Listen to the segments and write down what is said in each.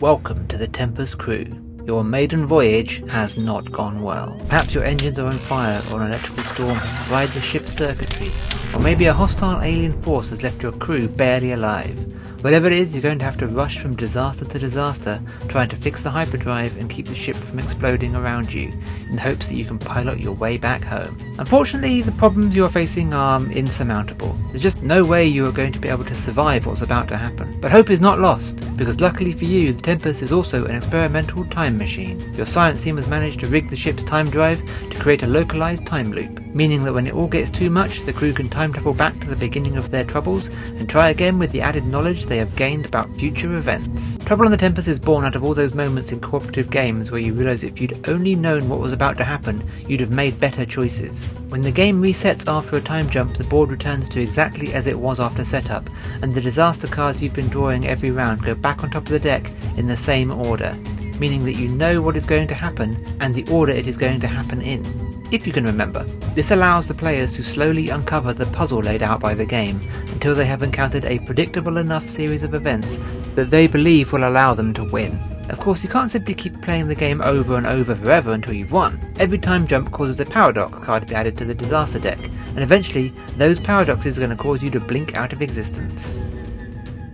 Welcome to the Tempus crew. Your maiden voyage has not gone well. Perhaps your engines are on fire or an electrical storm has fried the ship's circuitry, or maybe a hostile alien force has left your crew barely alive. Whatever it is, you're going to have to rush from disaster to disaster, trying to fix the hyperdrive and keep the ship from exploding around you, in the hopes that you can pilot your way back home. Unfortunately, the problems you're facing are insurmountable. There's just no way you are going to be able to survive what's about to happen. But hope is not lost, because luckily for you, the Tempus is also an experimental time machine. Your science team has managed to rig the ship's time drive to create a localized time loop, meaning that when it all gets too much, the crew can time travel back to the beginning of their troubles and try again with the added knowledge they have gained about future events. Trouble on the Tempus is born out of all those moments in cooperative games where you realise if you'd only known what was about to happen, you'd have made better choices. When the game resets after a time jump, the board returns to exactly as it was after setup, and the disaster cards you've been drawing every round go back on top of the deck in the same order, meaning that you know what is going to happen and the order it is going to happen in. If you can remember. This allows the players to slowly uncover the puzzle laid out by the game until they have encountered a predictable enough series of events that they believe will allow them to win. Of course, you can't simply keep playing the game over and over forever until you've won. Every time jump causes a paradox card to be added to the disaster deck, and eventually those paradoxes are going to cause you to blink out of existence.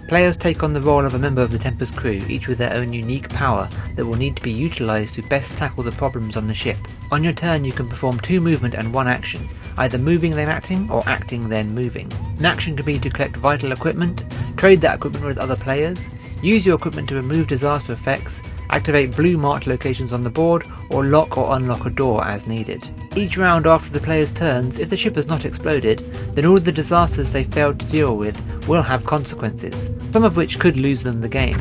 Players take on the role of a member of the Tempus crew, each with their own unique power that will need to be utilised to best tackle the problems on the ship. On your turn you can perform 2 movement and 1 action, either moving then acting or acting then moving. An action can be to collect vital equipment, trade that equipment with other players, use your equipment to remove disaster effects, activate blue marked locations on the board, or lock or unlock a door as needed. Each round after the player's turns, if the ship has not exploded, then all of the disasters they failed to deal with will have consequences, some of which could lose them the game.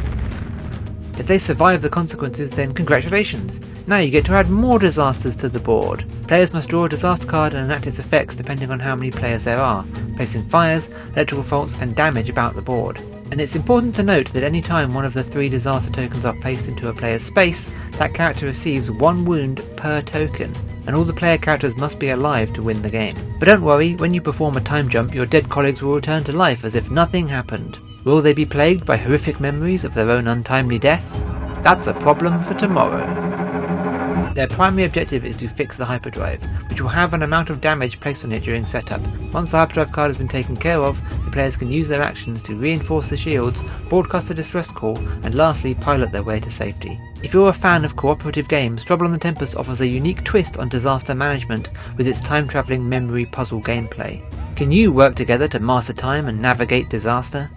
If they survive the consequences, then congratulations! Now you get to add more disasters to the board. Players must draw a disaster card and enact its effects depending on how many players there are, placing fires, electrical faults and damage about the board. And it's important to note that any time one of the 3 disaster tokens are placed into a player's space, that character receives 1 wound per token, and all the player characters must be alive to win the game. But don't worry, when you perform a time jump, your dead colleagues will return to life as if nothing happened. Will they be plagued by horrific memories of their own untimely death? That's a problem for tomorrow. Their primary objective is to fix the hyperdrive, which will have an amount of damage placed on it during setup. Once the hyperdrive card has been taken care of, the players can use their actions to reinforce the shields, broadcast a distress call, and lastly pilot their way to safety. If you're a fan of cooperative games, Trouble on the Tempus offers a unique twist on disaster management with its time-travelling memory puzzle gameplay. Can you work together to master time and navigate disaster?